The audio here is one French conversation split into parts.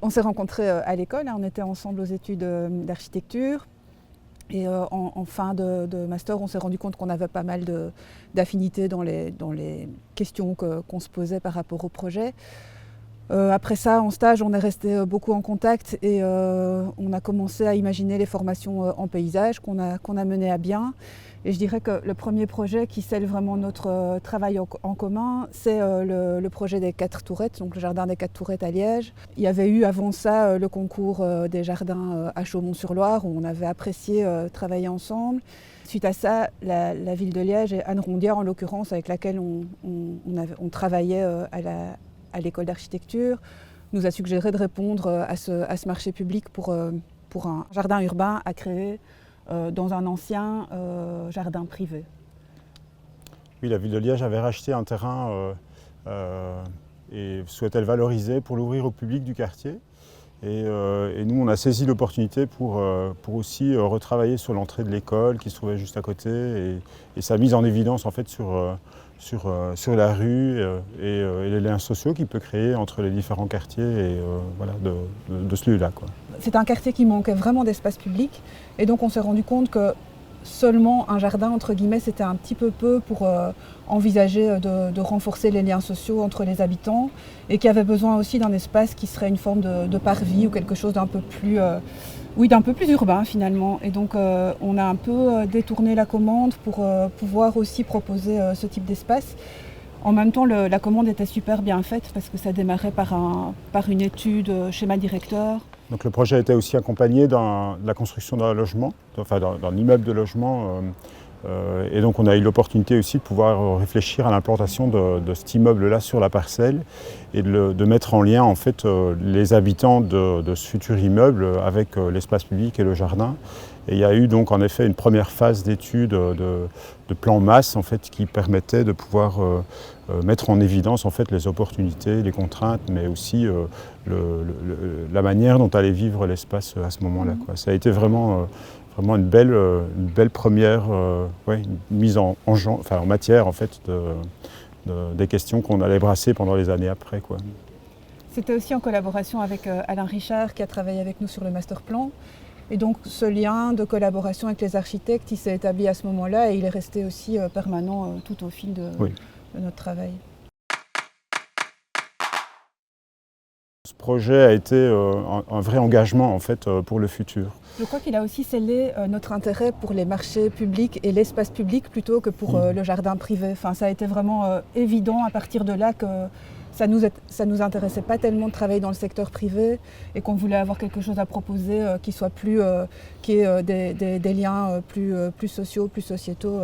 On s'est rencontrés à l'école, hein, on était ensemble aux études d'architecture. Et en fin de master, on s'est rendu compte qu'on avait pas mal d'affinités dans les questions qu'on se posait par rapport au projet. Après ça, en stage, on est resté beaucoup en contact et on a commencé à imaginer les formations en paysage qu'on a menées à bien. Et je dirais que le premier projet qui scelle vraiment notre travail en commun, c'est le projet des 4 tourettes, donc le jardin des 4 tourettes à Liège. Il y avait eu avant ça le concours des jardins à Chaumont-sur-Loire où on avait apprécié travailler ensemble. Suite à ça, la ville de Liège et Anne Rondia, en l'occurrence, avec laquelle on travaillait à l'école d'architecture, nous a suggéré de répondre à ce marché public pour un jardin urbain à créer dans un ancien jardin privé. Oui, la ville de Liège avait racheté un terrain et souhaitait le valoriser pour l'ouvrir au public du quartier. Et nous, on a saisi l'opportunité pour aussi retravailler sur l'entrée de l'école qui se trouvait juste à côté et sa mise en évidence en fait sur la rue et les liens sociaux qu'il peut créer entre les différents quartiers et voilà, de ce lieu-là, quoi. C'est un quartier qui manquait vraiment d'espace public et donc on s'est rendu compte que seulement un jardin, entre guillemets, c'était un petit peu pour envisager de renforcer les liens sociaux entre les habitants et qui avait besoin aussi d'un espace qui serait une forme de parvis ou quelque chose d'un peu plus urbain finalement. Et donc on a un peu détourné la commande pour pouvoir aussi proposer ce type d'espace. En même temps, la commande était super bien faite parce que ça démarrait par une étude schéma directeur. Donc le projet était aussi accompagné de la construction d'un logement, enfin d'un immeuble de logement. Et donc on a eu l'opportunité aussi de pouvoir réfléchir à l'implantation de cet immeuble-là sur la parcelle et de mettre en lien en fait les habitants de ce futur immeuble avec l'espace public et le jardin. Et il y a eu donc en effet une première phase d'étude de plan masse en fait, qui permettait de pouvoir mettre en évidence en fait, les opportunités, les contraintes, mais aussi la manière dont allait vivre l'espace à ce moment-là, quoi. Ça a été vraiment une belle première une mise en matière en fait, des questions qu'on allait brasser pendant les années après, quoi. C'était aussi en collaboration avec Alain Richard qui a travaillé avec nous sur le master plan. Et donc ce lien de collaboration avec les architectes, il s'est établi à ce moment-là et il est resté aussi permanent tout au fil de notre travail. Ce projet a été un vrai engagement en fait, pour le futur. Je crois qu'il a aussi scellé notre intérêt pour les marchés publics et l'espace public plutôt que pour le jardin privé. Enfin, ça a été vraiment évident à partir de là que ça nous intéressait pas tellement de travailler dans le secteur privé et qu'on voulait avoir quelque chose à proposer qui ait des liens plus sociaux, plus sociétaux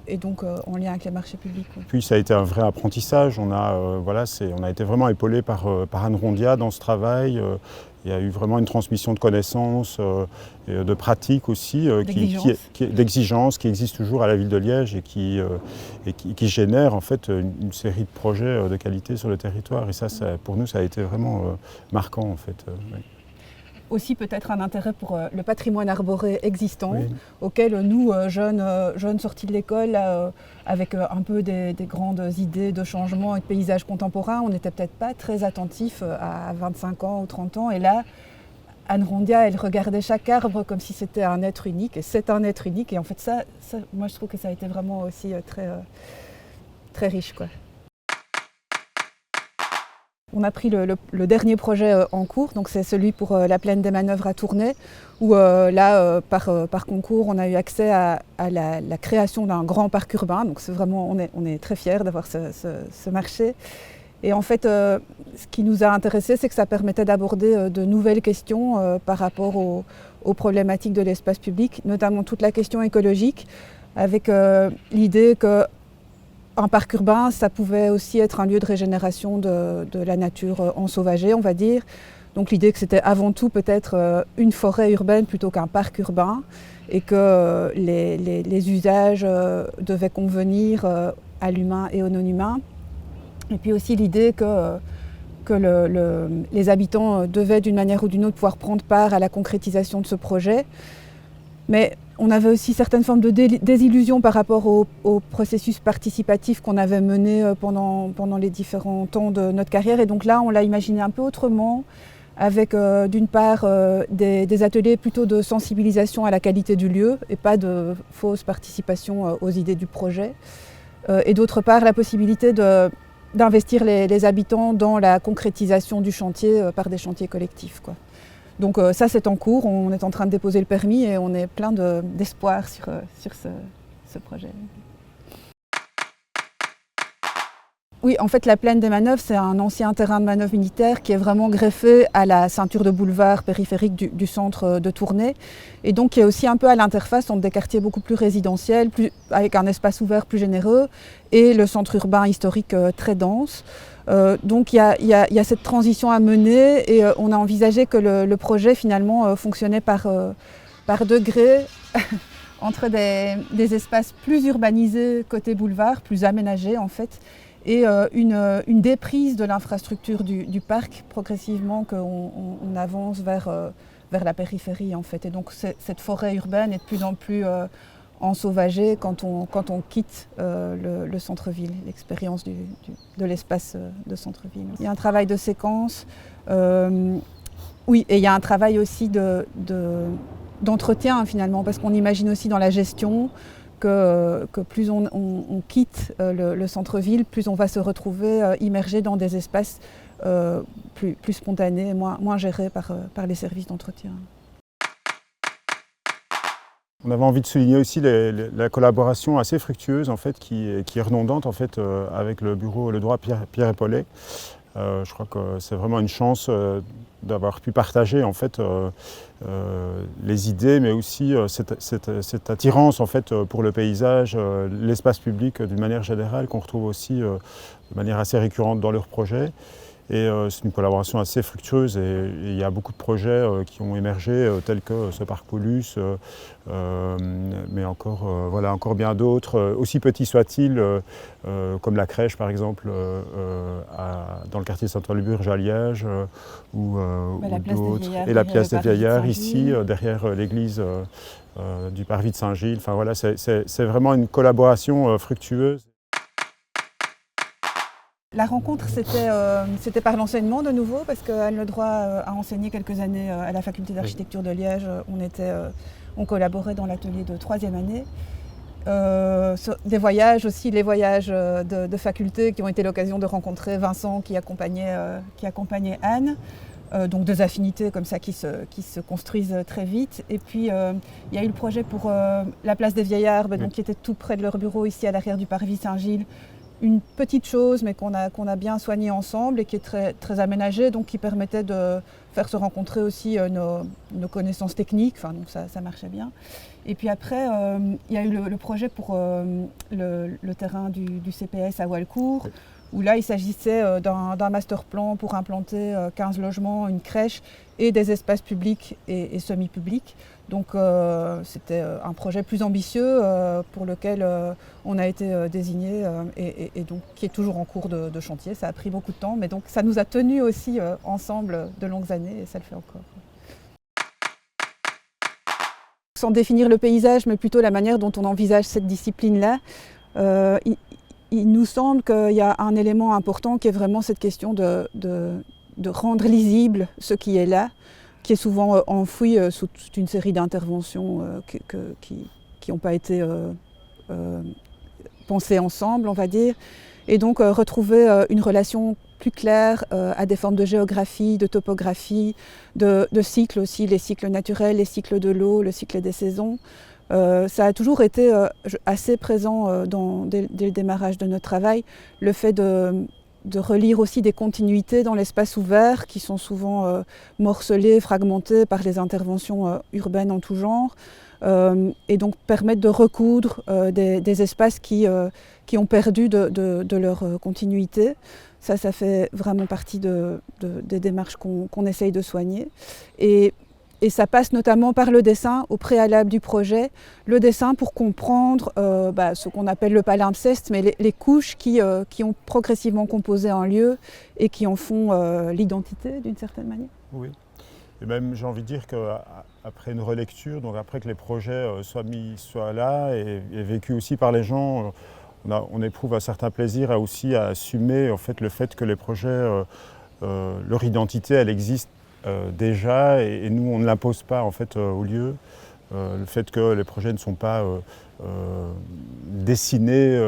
et donc en lien avec les marchés publics. Ouais. Puis ça a été un vrai apprentissage. On a été vraiment épaulés par Anne Rondia dans ce travail. Il y a eu vraiment une transmission de connaissances, et de pratiques aussi, d'exigences qui existent toujours à la ville de Liège et qui génèrent en fait une série de projets de qualité sur le territoire. Et ça pour nous, ça a été vraiment marquant en fait. Oui. Aussi peut-être un intérêt pour le patrimoine arboré existant, auquel nous, jeunes sortis de l'école, avec un peu des grandes idées de changement et de paysage contemporain, on n'était peut-être pas très attentifs à 25 ans ou 30 ans. Et là, Anne Rondia, elle regardait chaque arbre comme si c'était un être unique, et c'est un être unique. Et en fait, ça moi je trouve que ça a été vraiment aussi très riche, quoi. On a pris le dernier projet en cours, donc c'est celui pour la plaine des Manœuvres à Tournai, où par concours, on a eu accès à la création d'un grand parc urbain. Donc c'est vraiment, on est très fiers d'avoir ce marché. Et en fait, ce qui nous a intéressés, c'est que ça permettait d'aborder de nouvelles questions par rapport aux problématiques de l'espace public, notamment toute la question écologique, avec l'idée que un parc urbain, ça pouvait aussi être un lieu de régénération de la nature ensauvagée, on va dire. Donc l'idée que c'était avant tout peut-être une forêt urbaine plutôt qu'un parc urbain et que les usages devaient convenir à l'humain et au non-humain. Et puis aussi l'idée que les habitants devaient d'une manière ou d'une autre pouvoir prendre part à la concrétisation de ce projet. Mais on avait aussi certaines formes de désillusion par rapport au processus participatif qu'on avait mené pendant les différents temps de notre carrière. Et donc là, on l'a imaginé un peu autrement, avec d'une part des ateliers plutôt de sensibilisation à la qualité du lieu et pas de fausse participation aux idées du projet. Et d'autre part la possibilité d'investir les habitants dans la concrétisation du chantier par des chantiers collectifs, quoi. Donc ça c'est en cours, on est en train de déposer le permis et on est plein d'espoir sur ce projet. Oui, en fait la plaine des Manœuvres c'est un ancien terrain de manœuvre militaire qui est vraiment greffé à la ceinture de boulevard périphérique du centre de Tournai et donc qui est aussi un peu à l'interface entre des quartiers beaucoup plus résidentiels, avec un espace ouvert plus généreux et le centre urbain historique très dense. Donc il y a cette transition à mener et on a envisagé que le projet finalement fonctionnait par degrés entre des espaces plus urbanisés côté boulevard, plus aménagés en fait, et une déprise de l'infrastructure du parc progressivement qu'on avance vers la périphérie en fait. Et donc cette forêt urbaine est de plus en plus ensauvagée quand on quitte le centre-ville, l'expérience de l'espace de centre-ville. Il y a un travail de séquence, oui, et il y a un travail aussi d'entretien finalement, parce qu'on imagine aussi dans la gestion que plus on quitte le centre-ville, plus on va se retrouver immergé dans des espaces plus spontanés, moins gérés par les services d'entretien. On avait envie de souligner aussi la collaboration assez fructueuse en fait, qui est redondante en fait, avec le bureau Le Droit Pierre Epaulet. Je crois que c'est vraiment une chance d'avoir pu partager en fait, les idées, mais aussi cette attirance en fait, pour le paysage, l'espace public d'une manière générale, qu'on retrouve aussi de manière assez récurrente dans leurs projets. Et c'est une collaboration assez fructueuse et il y a beaucoup de projets qui ont émergé tels que ce parc Paulus, mais encore bien d'autres, aussi petits soient-ils, comme la crèche par exemple dans le quartier Saint-Ouen-le-Burge à Liège, ou d'autres, et la place des Vieillards ici, derrière l'église du Parvis de Saint-Gilles. Enfin, voilà, c'est vraiment une collaboration fructueuse. La rencontre, c'était par l'enseignement de nouveau, parce qu'Anne Le Droit a enseigné quelques années à la faculté d'architecture de Liège. On collaborait dans l'atelier de 3e année. Des voyages aussi, les voyages de faculté qui ont été l'occasion de rencontrer Vincent qui accompagnait Anne. Donc des affinités comme ça qui se construisent très vite. Et puis il y a eu le projet pour la place des Vieillards, donc, qui était tout près de leur bureau ici à l'arrière du Parvis Saint-Gilles. Une petite chose mais qu'on a bien soignée ensemble et qui est très, très aménagée, donc qui permettait de faire se rencontrer aussi nos connaissances techniques, enfin, donc ça marchait bien. Et puis après, il y a eu le projet pour le terrain du CPS à Walcourt, où là il s'agissait d'un master plan pour implanter 15 logements, une crèche et des espaces publics et semi-publics. Donc c'était un projet plus ambitieux pour lequel on a été désigné et donc qui est toujours en cours de chantier. Ça a pris beaucoup de temps, mais donc ça nous a tenus aussi ensemble de longues années et ça le fait encore. Sans définir le paysage, mais plutôt la manière dont on envisage cette discipline-là, il nous semble qu'il y a un élément important qui est vraiment cette question de rendre lisible ce qui est là, qui est souvent enfoui sous toute une série d'interventions qui n'ont pas été pensées ensemble, on va dire. Et donc retrouver une relation plus claire à des formes de géographie, de topographie, de cycles aussi, les cycles naturels, les cycles de l'eau, le cycle des saisons. Ça a toujours été assez présent dès le démarrage de notre travail, le fait de relire aussi des continuités dans l'espace ouvert qui sont souvent morcelées, fragmentées par les interventions urbaines en tout genre, et donc permettre de recoudre des espaces qui ont perdu de leur continuité. Ça fait vraiment partie des démarches qu'on essaye de soigner. Et ça passe notamment par le dessin au préalable du projet, le dessin pour comprendre ce qu'on appelle le palimpseste, mais les couches qui ont progressivement composé un lieu et qui en font l'identité d'une certaine manière. Oui, et même j'ai envie de dire qu'après une relecture, donc après que les projets soient là et vécus aussi par les gens, on éprouve un certain plaisir à assumer en fait, le fait que les projets, leur identité, elle existe déjà, et nous on ne l'impose pas en fait au lieu. Le fait que les projets ne sont pas dessinés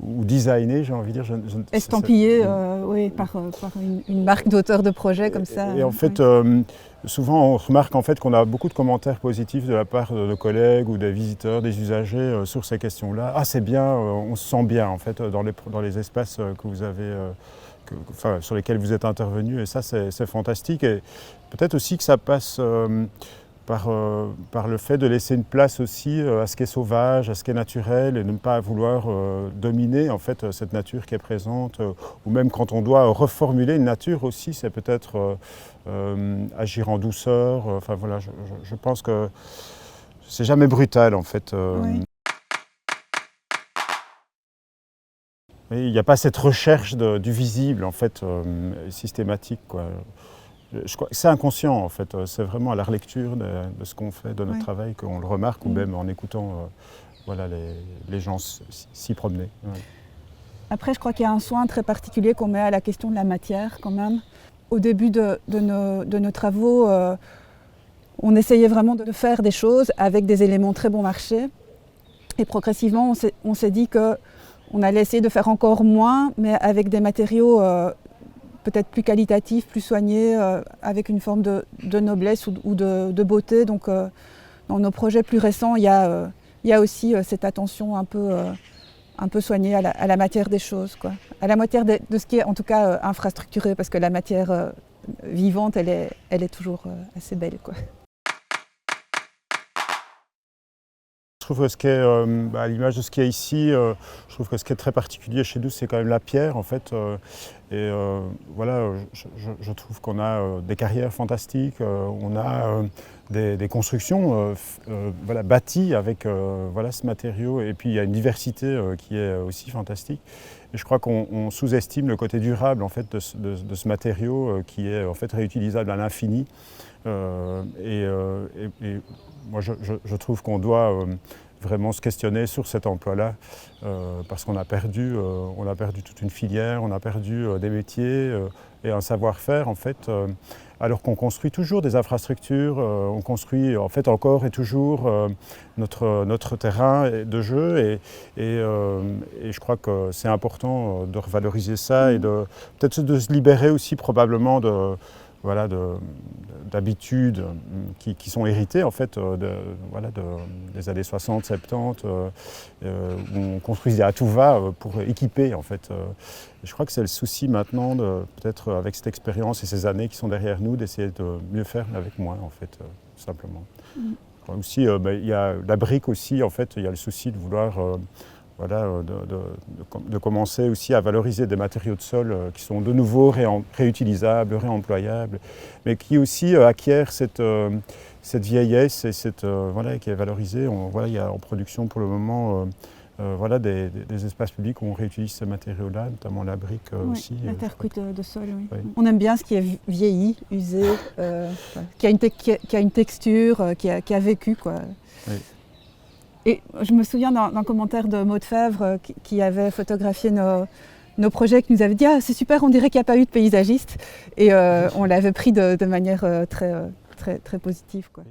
ou designés, j'ai envie de dire. Estampillés oui, par une marque d'auteur de projet comme ça. Et en fait, souvent on remarque en fait, qu'on a beaucoup de commentaires positifs de la part de collègues ou des visiteurs, des usagers sur ces questions-là. Ah, c'est bien, on se sent bien en fait dans les espaces que vous avez, sur lesquels vous êtes intervenu, et ça c'est fantastique. Et peut-être aussi que ça passe par le fait de laisser une place aussi à ce qui est sauvage, à ce qui est naturel, et de ne pas vouloir dominer en fait cette nature qui est présente, ou même quand on doit reformuler une nature aussi, c'est peut-être agir en douceur. Enfin voilà, je pense que c'est jamais brutal en fait. Oui. Il n'y a pas cette recherche du visible en fait systématique, quoi. Je crois que c'est inconscient en fait, c'est vraiment à la relecture de ce qu'on fait, de notre travail, qu'on le remarque, ou même en écoutant voilà, les gens s'y promener. Ouais. Après, je crois qu'il y a un soin très particulier qu'on met à la question de la matière quand même. Au début de nos travaux, on essayait vraiment de faire des choses avec des éléments très bon marché. Et progressivement, on s'est dit qu'on allait essayer de faire encore moins, mais avec des matériaux peut-être plus qualitatif, plus soigné, avec une forme de noblesse ou de beauté. Donc dans nos projets plus récents, il y a aussi cette attention un peu soignée à la matière des choses, quoi. À la matière de ce qui est en tout cas infrastructuré, parce que la matière vivante, elle est toujours assez belle, quoi. Je trouve que ce qui est, à l'image de ce qu'il y a ici, je trouve que ce qui est très particulier chez nous, c'est quand même la pierre en fait. Voilà, je trouve qu'on a des carrières fantastiques, on a des constructions voilà, bâties avec voilà, ce matériau, et puis il y a une diversité qui est aussi fantastique. Et je crois qu'on sous-estime le côté durable en fait, de ce matériau qui est en fait réutilisable à l'infini. Moi, je trouve qu'on doit vraiment se questionner sur cet emploi-là, parce qu'on a perdu toute une filière, on a perdu des métiers et un savoir-faire en fait, alors qu'on construit toujours des infrastructures, on construit en fait encore et toujours notre terrain de jeu, et je crois que c'est important de revaloriser ça et peut-être de se libérer aussi probablement voilà, d'habitudes qui sont héritées en fait, voilà, des années 60, 70, où on construisait à tout va pour équiper en fait. Je crois que c'est le souci maintenant, peut-être avec cette expérience et ces années qui sont derrière nous, d'essayer de mieux faire avec moins en fait, tout simplement. Je crois aussi, il y a la brique aussi, en fait, il y a le souci de vouloir voilà, de commencer aussi à valoriser des matériaux de sol qui sont de nouveau réutilisables, réemployables, mais qui aussi acquièrent cette vieillesse et voilà, qui est valorisée. Voilà, il y a en production pour le moment voilà, des espaces publics où on réutilise ces matériaux-là, notamment la brique aussi. La terre cuite de sol, oui. Oui. On aime bien ce qui est vieilli, usé, qui a une texture, qui a vécu, quoi. Oui. Et je me souviens d'un commentaire de Maud Fèvre qui avait photographié nos projets, qui nous avait dit « Ah, c'est super, on dirait qu'il n'y a pas eu de paysagiste ». Et on l'avait pris de manière très positive, quoi.